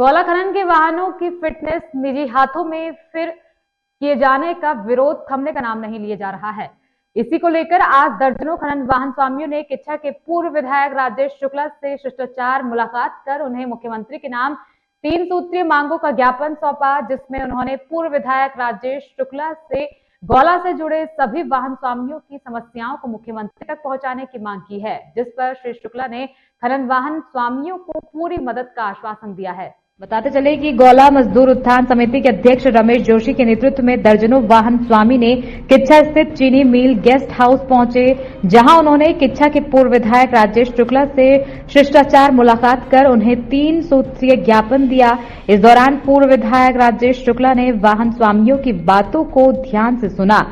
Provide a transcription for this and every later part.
गौला खनन के वाहनों की फिटनेस निजी हाथों में फिर किए जाने का विरोध थमने का नाम नहीं लिया जा रहा है। इसी को लेकर आज दर्जनों खनन वाहन स्वामियों ने किच्छा के पूर्व विधायक राजेश शुक्ला से शिष्टाचार मुलाकात कर उन्हें मुख्यमंत्री के नाम 3 सूत्रीय मांगों का ज्ञापन सौंपा, जिसमें उन्होंने पूर्व विधायक राजेश शुक्ला से गौला से जुड़े सभी वाहन स्वामियों की समस्याओं को मुख्यमंत्री तक पहुंचाने की मांग की है, जिस पर श्री शुक्ला ने खनन वाहन स्वामियों को पूरी मदद का आश्वासन दिया है। बताते चले कि गौला मजदूर उत्थान समिति के अध्यक्ष रमेश जोशी के नेतृत्व में दर्जनों वाहन स्वामी ने किच्छा स्थित चीनी मिल गेस्ट हाउस पहुंचे, जहां उन्होंने किच्छा के पूर्व विधायक राजेश शुक्ला से शिष्टाचार मुलाकात कर उन्हें 3 सूत्रीय ज्ञापन दिया। इस दौरान पूर्व विधायक राजेश शुक्ला ने वाहन स्वामियों की बातों को ध्यान से सुना।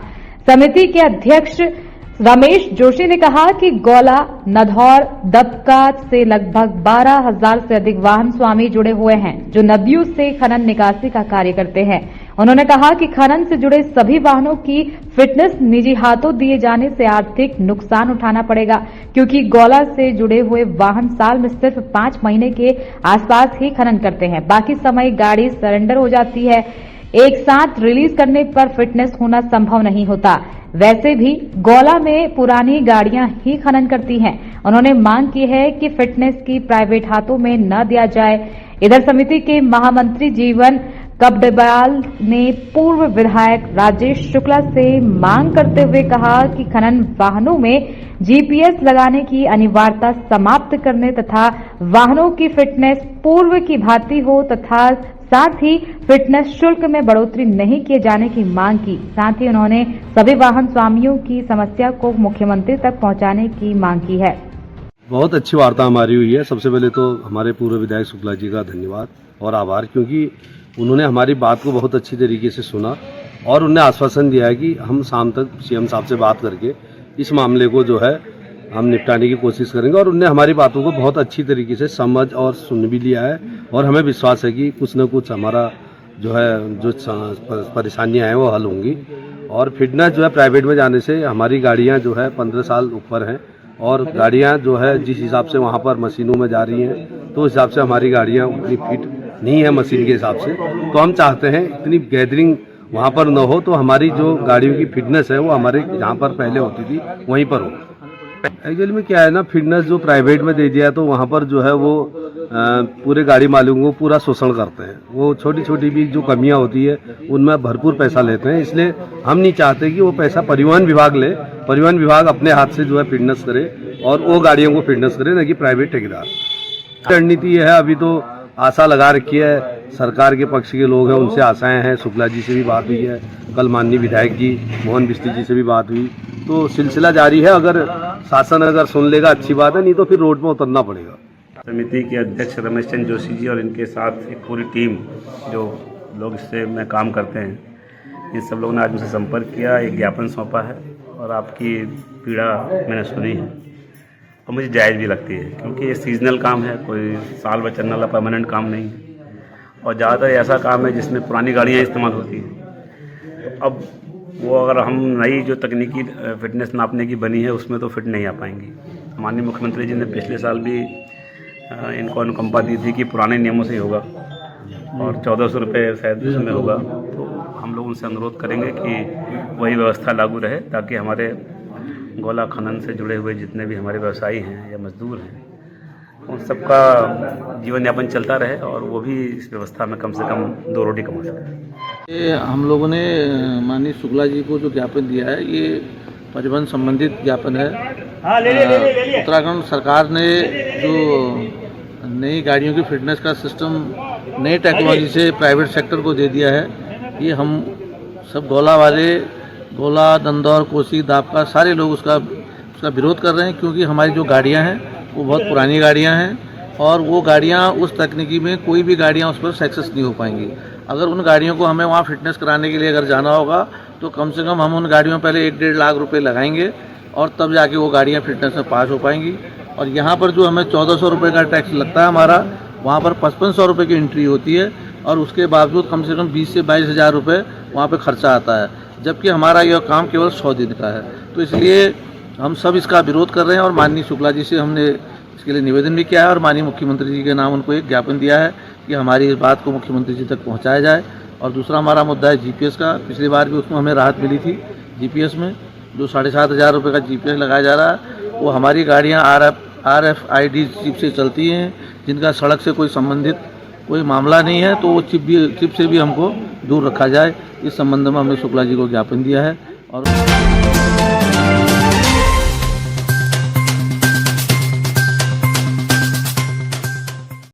समिति के अध्यक्ष रमेश जोशी ने कहा कि गौला, नधौर, दबका से लगभग 12,000 से अधिक वाहन स्वामी जुड़े हुए हैं, जो नदियों से खनन निकासी का कार्य करते हैं। उन्होंने कहा कि खनन से जुड़े सभी वाहनों की फिटनेस निजी हाथों दिए जाने से आर्थिक नुकसान उठाना पड़ेगा, क्योंकि गौला से जुड़े हुए वाहन साल में सिर्फ 5 महीने के आसपास ही खनन करते हैं, बाकी समय गाड़ी सरेंडर हो जाती है। एक साथ रिलीज करने पर फिटनेस होना संभव नहीं होता। वैसे भी गौला में पुरानी गाड़ियां ही खनन करती हैं। उन्होंने मांग की है कि फिटनेस की प्राइवेट हाथों में न दिया जाए। इधर समिति के महामंत्री जीवन कबडबाल ने पूर्व विधायक राजेश शुक्ला से मांग करते हुए कहा कि खनन वाहनों में जीपीएस लगाने की अनिवार्यता समाप्त करने तथा वाहनों की फिटनेस पूर्व की भांति हो तथा साथ ही फिटनेस शुल्क में बढ़ोतरी नहीं किए जाने की मांग की। साथ ही उन्होंने सभी वाहन स्वामियों की समस्या को मुख्यमंत्री तक पहुंचाने की मांग की है। बहुत अच्छी वार्ता हमारी हुई है। सबसे पहले तो हमारे पूर्व विधायक शुक्ला जी का धन्यवाद और आभार, क्योंकि उन्होंने हमारी बात को बहुत अच्छी तरीके से सुना और उन्हें आश्वासन दिया है कि हम शाम तक सीएम साहब से बात करके इस मामले को जो है हम निपटाने की कोशिश करेंगे। और उनने हमारी बातों को बहुत अच्छी तरीके से समझ और सुन भी लिया है और हमें विश्वास है कि कुछ न कुछ हमारा जो परेशानियां हैं वो हल होंगी। और फिटनेस जो है प्राइवेट में जाने से हमारी गाड़ियां जो है 15 साल ऊपर हैं और गाड़ियां जो है जिस हिसाब से वहां पर मशीनों में जा रही हैं तो उस हिसाब से हमारी गाड़ियां उतनी फिट नहीं है मशीन के हिसाब से। तो हम चाहते हैं इतनी गैदरिंग वहाँ पर न हो, तो हमारी जो गाड़ियों की फिटनेस है वो हमारे जहाँ पर पहले होती थी वहीं पर हो। एक्चुअली में क्या है ना, फिटनेस जो प्राइवेट में दे दिया तो वहाँ पर जो है वो पूरे गाड़ी मालिकों को पूरा शोषण करते हैं। वो छोटी छोटी भी जो कमियाँ होती है उनमें भरपूर पैसा लेते हैं। इसलिए हम नहीं चाहते कि वो पैसा परिवहन विभाग ले। परिवहन विभाग अपने हाथ से जो है फिटनेस करे और वो गाड़ियों को फिटनेस करे, न कि प्राइवेट ठेकेदार। रणनीति यह है, अभी तो आशा लगा रखी है, सरकार के पक्ष के लोग हैं उनसे आशाएं हैं। शुक्ला जी से भी बात हुई है, कल माननीय विधायक जी मोहन बिस्ती जी से भी बात हुई, तो सिलसिला जारी है। अगर शासन अगर सुन लेगा अच्छी बात है, नहीं तो फिर रोड में उतरना पड़ेगा। समिति के अध्यक्ष रमेश चंद्र जोशी जी और इनके साथ एक पूरी टीम जो लोग इससे में काम करते हैं, इन सब लोगों ने आज मुझसे संपर्क किया, एक ज्ञापन सौंपा है और आपकी पीड़ा मैंने सुनी है और मुझे जायज़ भी लगती है, क्योंकि ये सीजनल काम है, कोई साल भर चलने वाला परमानेंट काम नहीं है और ज़्यादातर ऐसा काम है जिसमें पुरानी गाड़ियाँ इस्तेमाल होती हैं। तो अब वो अगर हम नई जो तकनीकी फिटनेस नापने की बनी है उसमें तो फिट नहीं आ पाएंगी। माननीय मुख्यमंत्री जी ने पिछले साल भी इनको अनुकंपा दी थी कि पुराने नियमों से ही होगा और 1400 रुपये शायद उसमें होगा। तो हम लोग उनसे अनुरोध करेंगे कि वही व्यवस्था लागू रहे, ताकि हमारे गौला खनन से जुड़े हुए जितने भी हमारे व्यवसायी हैं या मजदूर हैं उन सबका जीवन यापन चलता रहे और वो भी इस व्यवस्था में कम से कम 2 रोटी कमा सकें। हम लोगों ने माननीय शुक्ला जी को जो ज्ञापन दिया है, ये परिवहन संबंधित ज्ञापन है। उत्तराखंड सरकार ने जो नई गाड़ियों की फिटनेस का सिस्टम नई टेक्नोलॉजी से प्राइवेट सेक्टर को दे दिया है, ये हम सब गौला वाले, गौला, दंदौर, कोसी, दाबका सारे लोग उसका विरोध कर रहे हैं, क्योंकि हमारी जो गाड़ियां हैं वो बहुत पुरानी गाड़ियां हैं और वो गाड़ियां उस तकनीकी में कोई भी गाड़ियां उस पर सक्सेस नहीं हो पाएंगी। अगर उन गाड़ियों को हमें वहाँ फिटनेस कराने के लिए अगर जाना होगा तो कम से कम हम उन गाड़ियों में पहले 1-1.5 लाख रुपये लगाएंगे और तब जाके वो गाड़ियाँ फिटनेस में पास हो पाएंगी। और यहाँ पर जो हमें 1400 रुपये का टैक्स लगता है हमारा, वहाँ पर 5500 रुपये की एंट्री होती है और उसके बावजूद कम से कम 20 से 22 हज़ार रुपये वहाँ पर खर्चा आता है, जबकि हमारा यह काम केवल 100 दिन का है। तो इसलिए हम सब इसका विरोध कर रहे हैं और माननीय शुक्ला जी से हमने इसके लिए निवेदन भी किया है और माननीय मुख्यमंत्री जी के नाम उनको एक ज्ञापन दिया है कि हमारी इस बात को मुख्यमंत्री जी तक पहुंचाया जाए। और दूसरा हमारा मुद्दा है जीपीएस का। पिछली बार भी उसमें हमें राहत मिली थी जीपीएस में। जो 7,500 रुपये का जीपीएस लगाया जा रहा है वो हमारी गाड़ियाँ RFID चिप से चलती हैं, जिनका सड़क से कोई संबंधित कोई मामला नहीं है, तो वो चिप से भी हमको दूर रखा जाए। इस संबंध में हमने शुक्ला जी को ज्ञापन दिया है। और